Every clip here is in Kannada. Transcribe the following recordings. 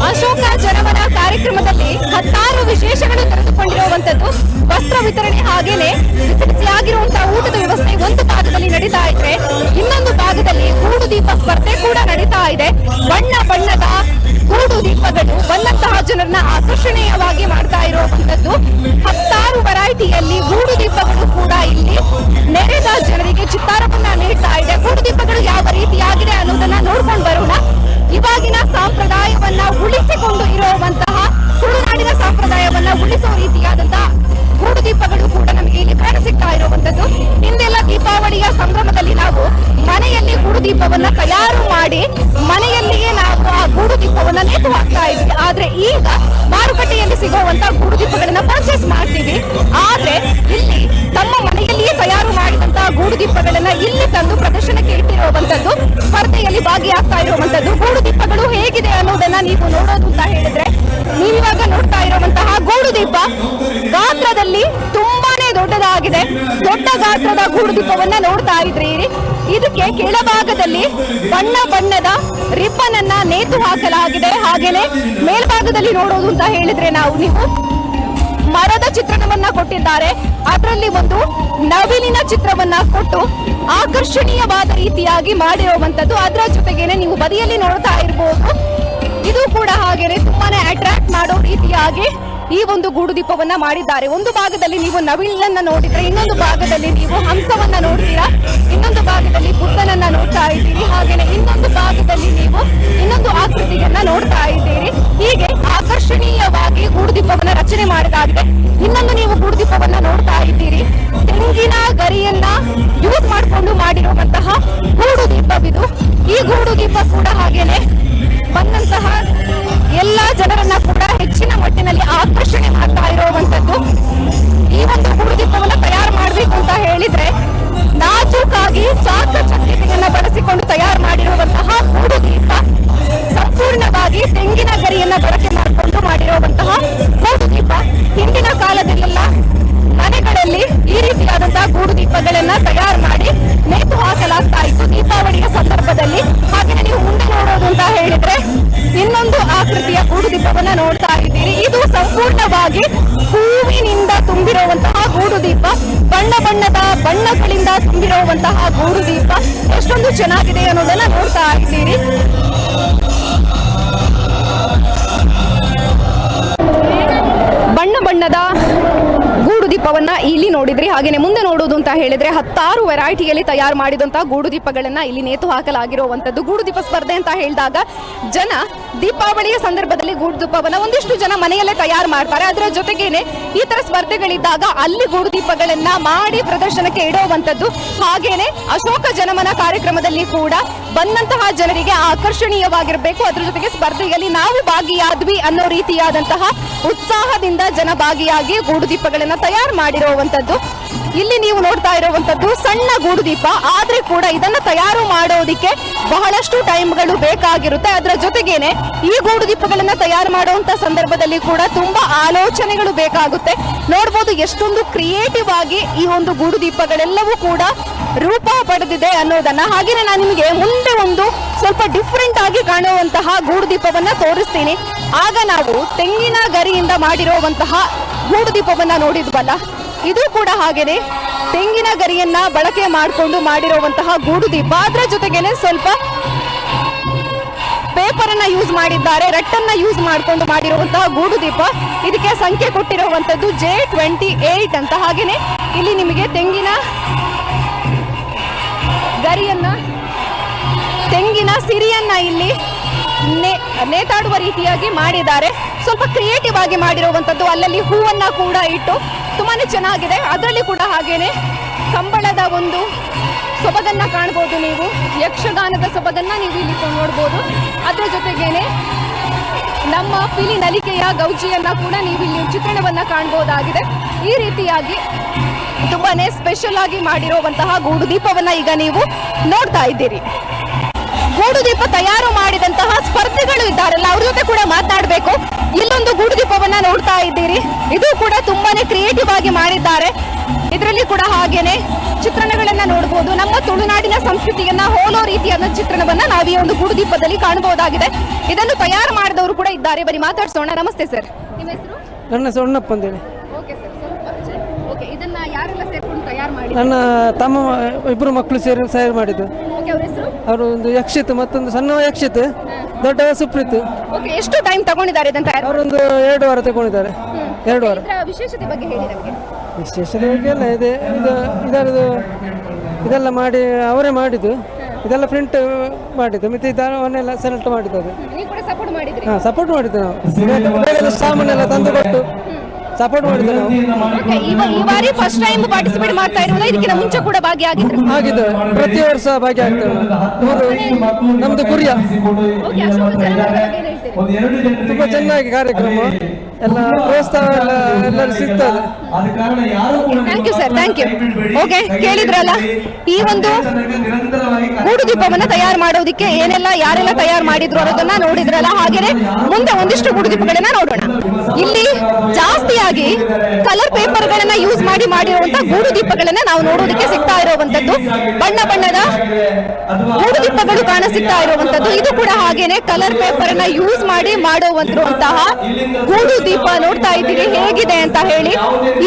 ಅಶೋಕ ಜನವರ ಕಾರ್ಯಕ್ರಮದಲ್ಲಿ ಹತ್ತಾರು ವಿಶೇಷಗಳು ತೆರೆದುಕೊಂಡಿರುವಂತದ್ದು. ವಸ್ತ್ರ ವಿತರಣೆ ಹಾಗೇನೆ ಬಿಸಿಬಿಸಿಯಾಗಿರುವಂತಹ ಊಟದ ವ್ಯವಸ್ಥೆ ಒಂದು ಭಾಗದಲ್ಲಿ ನಡೀತಾ ಇದ್ರೆ, ಇನ್ನೊಂದು ಭಾಗದಲ್ಲಿ ಗೂಡು ದೀಪ ಸ್ಪರ್ಧೆ ಕೂಡ ನಡೀತಾ ಇದೆ. ಬಣ್ಣ ಬಣ್ಣದ ಗೂಡು ದೀಪಗಳು ಬಂದಂತಹ ಜನರನ್ನ ಆಕರ್ಷಣೀಯವಾಗಿ ಮಾಡ್ತಾ ಇರುವಂತದ್ದು. ಹತ್ತಾರು ವೆರೈಟಿಯಲ್ಲಿ ಗೂಡು ದೀಪಗಳು ಕೂಡ ಇಲ್ಲಿ ನೆರೆದ ಜನರಿಗೆ ಚಿತ್ತಾರವನ್ನ ನೀಡ್ತಾ ಇದೆ. ಗೂಡು ದೀಪಗಳು ಯಾವ ರೀತಿಯಾಗಿದೆ ಅನ್ನೋದನ್ನ ನೋಡ್ಕೊಂಡು ಬರೋಣ. ಇವಾಗಿನ ಸಂಪ್ರದಾಯವನ್ನ ಉಳಿಸಿಕೊಂಡು ಇರುವಂತಹ ತುಳುನಾಡಿನ ಸಂಪ್ರದಾಯವನ್ನ ಉಳಿಸುವ ರೀತಿಯಾದಂತಹ ಗೂಡು ದೀಪಗಳು ಕೂಡ ನಮಗೆ ಇಲ್ಲಿ ಕಾಣಸಿಗ್ತಾ ಇರುವಂತದ್ದು. ಹಿಂದೆಲ್ಲ ದೀಪಾವಳಿಯ ಸಂಭ್ರಮದಲ್ಲಿ ನಾವು ಮನೆಯಲ್ಲಿ ಗೂಡು ದೀಪವನ್ನ ತಯಾರು ಮಾಡಿ ಮನೆಯಲ್ಲಿಯೇ ನಾವು ಆ ಗೂಡು ದೀಪವನ್ನ ನೇತು ಹಾಕ್ತಾ ಇದ್ವಿ. ಆದ್ರೆ ಈಗ ಮಾರುಕಟ್ಟೆಯಲ್ಲಿ ಸಿಗುವಂತಹ ಗೂಡು ದೀಪಗಳನ್ನ ಪರ್ಚೇಸ್ ಮಾಡ್ತೀವಿ. ಆದ್ರೆ ಇಲ್ಲಿ ತಮ್ಮ ಮನೆಯಲ್ಲಿಯೇ ತಯಾರು ಮಾಡಿದಂತಹ ಗೂಡು ದೀಪಗಳನ್ನ ಇಲ್ಲಿ ತಂದು ಪ್ರದರ್ಶನಕ್ಕೆ ಇಟ್ಟಿರುವಂತದ್ದು, ಸ್ಪರ್ಧೆಯಲ್ಲಿ ಭಾಗಿಯಾಗ್ತಾ ಇರುವಂತದ್ದು. ಗೂಡು ದೀಪಗಳು ಹೇಗಿದೆ ಅನ್ನೋದನ್ನ ನೀವು ನೋಡೋದು ಅಂತ ಹೇಳಿದ್ರೆ, ನೀವಿವಾಗ ನೋಡ್ತಾ ಇರುವಂತಹ ಗೂಡು ದೀಪ ಗಾತ್ರದಲ್ಲಿ ತುಂಬಾನೇ ದೊಡ್ಡದಾಗಿದೆ. ದೊಡ್ಡ ಗಾತ್ರದ ಗೂಡು ದೀಪವನ್ನ ನೋಡ್ತಾ ಇದ್ರಿ. ಇದಕ್ಕೆ ಕೆಳಭಾಗದಲ್ಲಿ ಬಣ್ಣ ಬಣ್ಣದ ರಿಬ್ಬನ್ ಅನ್ನ ನೇತು ಹಾಕಲಾಗಿದೆ. ಹಾಗೇನೆ ಮೇಲ್ಭಾಗದಲ್ಲಿ ನೋಡೋದು ಅಂತ ಹೇಳಿದ್ರೆ ನೀವು ಮರದ ಚಿತ್ರಣವನ್ನ ಕೊಟ್ಟಿದ್ದಾರೆ. ಅದರಲ್ಲಿ ಒಂದು ನವಿಲಿನ ಚಿತ್ರವನ್ನ ಕೊಟ್ಟು ಆಕರ್ಷಣೀಯವಾದ ರೀತಿಯಾಗಿ ಮಾಡಿರುವಂತದ್ದು. ಅದರ ಜೊತೆಗೇನೆ ನೀವು ಬದಿಯಲ್ಲಿ ನೋಡ್ತಾ ಇರಬಹುದು, ಇದು ಕೂಡ ಹಾಗೇನೆ ತುಂಬಾನೇ ಅಟ್ರಾಕ್ಟ್ ಮಾಡೋ ರೀತಿಯಾಗಿ ಈ ಒಂದು ಗೂಡು ದೀಪವನ್ನ ಮಾಡಿದ್ದಾರೆ. ಒಂದು ಭಾಗದಲ್ಲಿ ನೀವು ನವಿಲನ್ನ ನೋಡಿದ್ರೆ, ಇನ್ನೊಂದು ಭಾಗದಲ್ಲಿ ನೀವು ಹಂಸವನ್ನ ನೋಡ್ತೀರಾ, ಇನ್ನೊಂದು ಭಾಗದಲ್ಲಿ ಬುದ್ಧನನ್ನ ನೋಡ್ತಾ ಇದ್ದೀರಿ, ಹಾಗೇನೆ ಇನ್ನೊಂದು ಭಾಗದಲ್ಲಿ ನೀವು ಇನ್ನೊಂದು ಆಕೃತಿಯನ್ನ ನೋಡ್ತಾ ಇದ್ದೀರಿ. ಹೀಗೆ ಆಕರ್ಷಣೀಯವಾಗಿ ಗೂಡು ದೀಪವನ್ನ ರಚನೆ ಮಾಡಿದಾಗಿದೆ. ಇನ್ನೊಂದು ನೀವು ಗೂಡು ದೀಪವನ್ನ ನೋಡ್ತಾ ಇದ್ದೀರಿ, ತೆಂಗಿನ ಗರಿಯನ್ನ ಯೂಸ್ ಮಾಡಿಕೊಂಡು ಮಾಡಿರುವಂತಹ ಗೂಡು ದೀಪವಿದು. ಈ ಗೂಡು ದೀಪ ಕೂಡ ಹಾಗೇನೆ ಬಂದಂತಹ ಎಲ್ಲಾ ಜನರನ್ನ ಕೂಡ ಹೆಚ್ಚಿನ ಮಟ್ಟಿನಲ್ಲಿ ಆಕರ್ಷಣೆ ಮಾಡ್ತಾ ಇರುವಂತದ್ದು. ಈ ಒಂದು ಗೂಡು ದೀಪವನ್ನ ತಯಾರು ಮಾಡಬೇಕು ಅಂತ ಹೇಳಿದ್ರೆ, ನಾಜೂಕಾಗಿ ಚಾಕಚಕ್ಯತೆಯನ್ನ ಬಳಸಿಕೊಂಡು ತಯಾರು ಮಾಡಿರುವಂತಹ ಗೂಡು ದೀಪ, ಸಂಪೂರ್ಣವಾಗಿ ತೆಂಗಿನ ಗರಿಯನ್ನ ಬಳಕೆ ಮಾಡಿಕೊಂಡು ಮಾಡಿರುವಂತಹ ಗೂಡು ದೀಪ. ಹಿಂದಿನ ಕಾಲದಲ್ಲೆಲ್ಲ ಮನೆಗಳಲ್ಲಿ ಈ ರೀತಿಯಾದಂತಹ ಗೂಡು ದೀಪಗಳನ್ನ ತಯಾರು ಮಾಡಿ ನೇತು ಹಾಕಲಾಗ್ತಾ ಇತ್ತು ದೀಪಾವಳಿಯ ಸಂದರ್ಭದಲ್ಲಿ. ಹಾಗೆಯೇ ನೀವು ಮುಂದೆ ನೋಡೋದು ಅಂತ ಹೇಳಿದ್ರೆ, ಇನ್ನೊಂದು ಆಕೃತಿಯ ಗೂಡು ದೀಪವನ್ನ ನೋಡ್ತಾ ಇದ್ದೀರಿ. ಇದು ಸಂಪೂರ್ಣವಾಗಿ ಹೂವಿನಿಂದ ತುಂಬಿರುವಂತಹ ಗೂಡು ದೀಪ, ಬಣ್ಣ ಬಣ್ಣದ ಬಣ್ಣಗಳಿಂದ ತುಂಬಿರುವಂತಹ ಗೂಡು ದೀಪ. ಎಷ್ಟೊಂದು ಚೆನ್ನಾಗಿದೆ ಅನ್ನೋದನ್ನ ನೋಡ್ತಾ ಇದ್ದೀರಿ. ಬಣ್ಣ ಬಣ್ಣದ ಗೂಡು ದೀಪವನ್ನ ಇಲ್ಲಿ ನೋಡಿದ್ರಿ. ಹಾಗೇನೆ ಮುಂದೆ ನೋಡೋದು ಅಂತ ಹೇಳಿದ್ರೆ, ಹತ್ತಾರು ವೆರೈಟಿಯಲ್ಲಿ ತಯಾರು ಮಾಡಿದಂತಹ ಗೂಡು ದೀಪಗಳನ್ನ ಇಲ್ಲಿ ನೇತು ಹಾಕಲಾಗಿರುವಂತದ್ದು. ಗೂಡು ದೀಪ ಸ್ಪರ್ಧೆ ಅಂತ ಹೇಳಿದಾಗ ಜನ ದೀಪಾವಳಿಯ ಸಂದರ್ಭದಲ್ಲಿ ಗೂಡು ದೀಪವನ್ನ ಒಂದಿಷ್ಟು ಜನ ಮನೆಯಲ್ಲೇ ತಯಾರು ಮಾಡ್ತಾರೆ. ಅದರ ಜೊತೆಗೇನೆ ಈ ತರ ಸ್ಪರ್ಧೆಗಳಿದ್ದಾಗ ಅಲ್ಲಿ ಗೂಡು ದೀಪಗಳನ್ನ ಮಾಡಿ ಪ್ರದರ್ಶನಕ್ಕೆ ಇಡುವಂತದ್ದು. ಹಾಗೇನೆ ಅಶೋಕ ಜನಮನ ಕಾರ್ಯಕ್ರಮದಲ್ಲಿ ಕೂಡ ಬಂದಂತಹ ಜನರಿಗೆ ಆಕರ್ಷಣೀಯವಾಗಿರಬೇಕು, ಅದ್ರ ಜೊತೆಗೆ ಸ್ಪರ್ಧೆಯಲ್ಲಿ ನಾವು ಭಾಗಿಯಾದ್ವಿ ಅನ್ನೋ ರೀತಿಯಾದಂತಹ ಉತ್ಸಾಹದಿಂದ ಜನ ಭಾಗಿಯಾಗಿ ಗೂಡು ದೀಪಗಳನ್ನ ತಯಾರು ಮಾಡಿರುವಂತದ್ದು. ಇಲ್ಲಿ ನೀವು ನೋಡ್ತಾ ಇರುವಂತದ್ದು ಸಣ್ಣ ಗೂಡು ದೀಪ, ಆದ್ರೆ ಕೂಡ ಇದನ್ನ ತಯಾರು ಮಾಡೋದಿಕ್ಕೆ ಬಹಳಷ್ಟು ಟೈಮ್ಗಳು ಬೇಕಾಗಿರುತ್ತೆ. ಅದರ ಜೊತೆಗೇನೆ ಈ ಗೂಡು ದೀಪಗಳನ್ನ ತಯಾರು ಮಾಡುವಂತ ಸಂದರ್ಭದಲ್ಲಿ ಕೂಡ ತುಂಬಾ ಆಲೋಚನೆಗಳು ಬೇಕಾಗುತ್ತೆ. ನೋಡ್ಬೋದು ಎಷ್ಟೊಂದು ಕ್ರಿಯೇಟಿವ್ ಆಗಿ ಈ ಒಂದು ಗೂಡು ದೀಪಗಳೆಲ್ಲವೂ ಕೂಡ ರೂಪ ಪಡೆದಿದೆ ಅನ್ನೋದನ್ನ. ಹಾಗೇನೆ ನಾನು ನಿಮಗೆ ಮುಂದೆ ಒಂದು ಸ್ವಲ್ಪ ಡಿಫ್ರೆಂಟ್ ಆಗಿ ಕಾಣುವಂತಹ ಗೂಡು ದೀಪವನ್ನ ತೋರಿಸ್ತೀನಿ. ಆಗ ನಾವು ತೆಂಗಿನ ಗರಿಯಿಂದ ಮಾಡಿರುವಂತಹ ಗೂಡು ದೀಪವನ್ನ ನೋಡಿದ್ವಲ್ಲ, ಇದು ಕೂಡ ಹಾಗೇನೆ ತೆಂಗಿನ ಗರಿಯನ್ನ ಬಳಕೆ ಮಾಡಿಕೊಂಡು ಮಾಡಿರುವಂತಹ ಗೂಡು ದೀಪ. ಅದರ ಜೊತೆಗೇನೆ ಸ್ವಲ್ಪ ಪೇಪರ್ ಅನ್ನ ಯೂಸ್ ಮಾಡಿದ್ದಾರೆ, ರಟ್ಟನ್ನ ಯೂಸ್ ಮಾಡಿಕೊಂಡು ಮಾಡಿರುವಂತಹ ಗೂಡು ದೀಪ. ಇದಕ್ಕೆ ಸಂಖ್ಯೆ ಕೊಟ್ಟಿರುವಂತದ್ದು J28 ಅಂತ. ಹಾಗೇನೆ ಇಲ್ಲಿ ನಿಮಗೆ ತೆಂಗಿನ ಗರಿಯನ್ನ, ತೆಂಗಿನ ಸಿರಿಯನ್ನ ಇಲ್ಲಿ ನೇತಾಡುವ ರೀತಿಯಾಗಿ ಮಾಡಿದ್ದಾರೆ. ಸ್ವಲ್ಪ ಕ್ರಿಯೇಟಿವ್ ಆಗಿ ಮಾಡಿರುವಂತದ್ದು. ಅಲ್ಲಲ್ಲಿ ಹೂವನ್ನ ಕೂಡ ಇಟ್ಟು ತುಂಬಾನೇ ಚೆನ್ನಾಗಿದೆ. ಅದರಲ್ಲಿ ಕೂಡ ಹಾಗೇನೆ ಕಂಬಳದ ಒಂದು ಸೊಬಗನ್ನ ಕಾಣಬಹುದು ನೀವು, ಯಕ್ಷಗಾನದ ಸೊಬಗನ್ನ ನೀವು ಇಲ್ಲಿ ನೋಡ್ಬೋದು. ಅದರ ಜೊತೆಗೇನೆ ನಮ್ಮ ಪಿಲಿ ನಲಿಕೆಯ ಗೌಜಿಯನ್ನ ಕೂಡ ನೀವು ಇಲ್ಲಿ ಚಿತ್ರಣವನ್ನ ಕಾಣಬಹುದಾಗಿದೆ. ಈ ರೀತಿಯಾಗಿ ತುಂಬಾನೇ ಸ್ಪೆಷಲ್ ಆಗಿ ಮಾಡಿರುವಂತಹ ಗೂಡು ದೀಪವನ್ನ ಈಗ ನೀವು ನೋಡ್ತಾ ಇದ್ದೀರಿ. ಗೂಡು ದೀಪ ತಯಾರು ಮಾಡಿದಂತಹ ಸ್ಪರ್ಧಿಗಳು ಇದ್ದಾರಲ್ಲ, ಅವ್ರ ಜೊತೆ ಕೂಡ ಮಾತನಾಡಬೇಕು. ಇಲ್ಲೊಂದು ಗೂಡು ದೀಪವನ್ನ ನೋಡ್ತಾ ಇದ್ದೀರಿ. ಇದು ಕೂಡ ತುಂಬಾನೇ ಕ್ರಿಯೇಟಿವ್ ಆಗಿ ಮಾಡಿದ್ದಾರೆ. ಇದರಲ್ಲಿ ಕೂಡ ಹಾಗೇನೆ ಚಿತ್ರಣಗಳನ್ನ ನೋಡಬಹುದು. ನಮ್ಮ ತುಳುನಾಡಿನ ಸಂಸ್ಕೃತಿಯನ್ನ ಹೋಲೋ ರೀತಿಯಾದ ಚಿತ್ರಣವನ್ನ ನಾವು ಈ ಒಂದು ಗೂಡು ದೀಪದಲ್ಲಿ ಕಾಣಬಹುದಾಗಿದೆ. ಇದನ್ನು ತಯಾರು ಮಾಡಿದವರು ಕೂಡ ಇದ್ದಾರೆ. ಬನ್ನಿ ಮಾತಾಡ್ಸೋಣ. ನಮಸ್ತೆ ಸರ್, ನಿಮ್ಮ ಹೆಸರು? ನನ್ನ ಹೆಸರು ಅಣ್ಣಪ್ಪ ಅಂತೇಳಿ. Okay sir, okay. ಇದನ್ನ ಯಾರೆಲ್ಲ ಸೇರ್ಕೊಂಡು ತಯಾರು ಮಾಡಿ? ನನ್ನ ತಮ್ಮ ಇಬ್ಬರು ಮಕ್ಕಳು ಸೇರಿ ತಯಾರು ಮಾಡಿದ್ದು. ಓಕೆ, ಅವ್ರ ಹೆಸರು? ಅವರು ಒಂದು ಯಕ್ಷಿತ್, ಮತ್ತೊಂದು ಸಣ್ಣ ಯಕ್ಷಿತ್, ದೊಡ್ಡ ಸುಪ್ರೀತ್. ಓಕೆ, ಎಷ್ಟು ಟೈಮ್ ತಗೊಂಡಿದ್ದಾರೆ ಇದನ್ನ ತಯಾರು? ಅವರೊಂದು 2 ವಾರ ತಗೊಂಡಿದ್ದಾರೆ. 2 ವಾರ. ಇದರ ವಿಶೇಷತೆ ಬಗ್ಗೆ ಹೇಳಿ ನಮಗೆ. ವಿಶೇಷತೆ ಬಗ್ಗೆ ಎಲ್ಲ ಇದೆ. ಇದರದು ಇದೆಲ್ಲ ಮಾಡಿ ಅವರೇ ಮಾಡಿದ್ದು. ಇದೆಲ್ಲ ಪ್ರಿಂಟ್ ಮಾಡಿದ್ದು, ಮತ್ತೆ ಇದನ್ನೆಲ್ಲ ಸೆಲೆಕ್ಟ್ ಮಾಡಿದ್ದು. ನೀವು ಕೂಡ ಸಪೋರ್ಟ್ ಮಾಡಿದ್ರಿ? ಹಾಂ, ಸಪೋರ್ಟ್ ಮಾಡಿದ್ದು ನಾವು. ಬೇರೆ ಸಾಮಾನೆಲ್ಲ ತಂದು ಕೊಟ್ಟು ಸಪೋರ್ಟ್ ಮಾಡಿದ್ದು ನಾವು. ಓಕೆ, ಈ ಬಾರಿ ಫಸ್ಟ್ ಟೈಮ್ ಪಾರ್ಟಿಸಿಪೇಟ್ ಮಾಡ್ತಾ ಇರೋದು? ಇದಕ್ಕಿಂತ ಮುಂಚೆ ಕೂಡ ಭಾಗಿಯಾಗಿದ್ರು? ಆಗಿದ್ದು, ಪ್ರತಿ ವರ್ಷ ಭಾಗಿಯಾಗ್ತೇವೆ ನಾವು. ನಮ್ದು ಗುರಿಯ. ಓಕೆ, ಅಶೋಕ ಜನರ ಬಗ್ಗೆ ಏನು ಹೇಳ್ತೀರಿ? ತುಂಬಾ ಚೆನ್ನಾಗಿ ಕಾರ್ಯಕ್ರಮ ಎಲ್ಲ ಪ್ರೋತ್ಸಾಹ ಎಲ್ಲರೂ ಸಿಗ್ತದೆ. Thank you sir, thank you. Okay, ಕೇಳಿದ್ರಲ್ಲ, ಈ ಒಂದು ಗೂಡು ದೀಪವನ್ನ ತಯಾರು ಮಾಡೋದಕ್ಕೆ ಯಾರೆಲ್ಲ ತಯಾರು ಮಾಡಿದ್ರು ಅನ್ನೋದನ್ನ ನೋಡಿದ್ರಲ್ಲ. ಹಾಗೇನೆ ಮುಂದೆ ಒಂದಿಷ್ಟು ಗೂಡು ದೀಪಗಳನ್ನ ನೋಡೋಣ. ಇಲ್ಲಿ ಜಾಸ್ತಿಯಾಗಿ ಕಲರ್ ಪೇಪರ್ ಗಳನ್ನ ಯೂಸ್ ಮಾಡಿರುವಂತ ಗೂಡು ದೀಪಗಳನ್ನ ನಾವು ನೋಡೋದಕ್ಕೆ ಸಿಗ್ತಾ ಇರುವಂತದ್ದು. ಬಣ್ಣ ಬಣ್ಣದ ಗೂಡು ದೀಪಗಳು ಕಾಣ ಸಿಗ್ತಾ ಇರುವಂತದ್ದು. ಇದು ಕೂಡ ಹಾಗೇನೆ ಕಲರ್ ಪೇಪರ್ ಅನ್ನ ಯೂಸ್ ಮಾಡುವಂತಹ ಗೂಡು ದೀಪ ನೋಡ್ತಾ ಇದ್ದೀರಿ ಹೇಗಿದೆ ಅಂತ ಹೇಳಿ.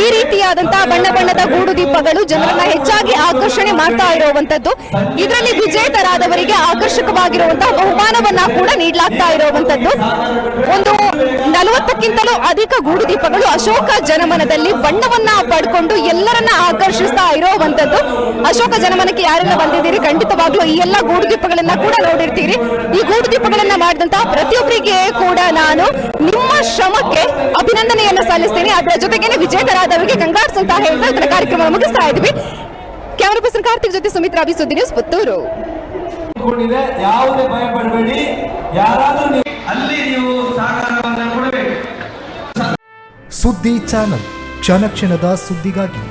ಈ ರೀತಿಯಾದಂತಹ ಬಣ್ಣ ಬಣ್ಣದ ಗೂಡು ದೀಪಗಳು ಜನರನ್ನ ಹೆಚ್ಚಾಗಿ ಆಕರ್ಷಣೆ ಮಾಡ್ತಾ ಇರುವಂತದ್ದು. ಇದರಲ್ಲಿ ವಿಜೇತರಾದವರಿಗೆ ಆಕರ್ಷಕವಾಗಿರುವಂತಹ ಬಹುಮಾನವನ್ನ ಕೂಡ ನೀಡಲಾಗ್ತಾ ಇರುವಂತದ್ದು. ಒಂದು 40ಕ್ಕಿಂತಲೂ ಅಧಿಕ ಗೂಡು ದೀಪಗಳು ಅಶೋಕ ಜನಮನದಲ್ಲಿ ಬಣ್ಣವನ್ನ ಪಡ್ಕೊಂಡು ಎಲ್ಲರನ್ನ ಆಕರ್ಷಿಸ್ತಾ ಇರುವಂತದ್ದು. ಅಶೋಕ ಜನಮನಕ್ಕೆ ಯಾರೆಲ್ಲ ಬಂದಿದ್ದೀರಿ, ಖಂಡಿತವಾಗ್ಲೂ ಈ ಎಲ್ಲ ಗೂಡು ದೀಪಗಳನ್ನ ಕೂಡ ನೋಡಿರ್ತೀರಿ. ಈ ಗೂಡು ದೀಪಗಳನ್ನ ಮಾಡಿದಂತಹ ಪ್ರತಿಯೊಬ್ಬರಿಗೆ ಕೂಡ ನಾನು ನಿಮ್ಮ ಶ್ರಮಕ್ಕೆ ಅಭಿನಂದನೆಯನ್ನ ಸಲ್ಲಿಸ್ತೀನಿ. ಅದರ ಜೊತೆಗೇನೆ ವಿಜೇತರಾದವರಿಗೆ ಕಂಗ್ರಾಟ್ಸ್ ಅಂತ ಹೇಳ್ತಾ ಇದರ ಕಾರ್ಯಕ್ರಮ ಮುಗಿಸ್ತಾ ಇದ್ವಿ. ಕ್ಯಾಮರಾ ಪರ್ಸನ್ ಕಾರ್ತಿಕ್ ಜೊತೆ ಸುಮಿತ್ರಾ, ಸುದ್ದಿ ನ್ಯೂಸ್, ಪುತ್ತೂರು. ಯಾವುದೇ ಭಯ ಪಡಬೇಡಿ, ಯಾರಾದ್ರೂ ಅಲ್ಲಿ ನೀವು ಸಹಕಾರವನ್ನು ಕೊಡಬೇಕು. ಸುದ್ದಿ ಚಾನಲ್, ಕ್ಷಣ ಕ್ಷಣದ ಸುದ್ದಿಗಾಗಿ.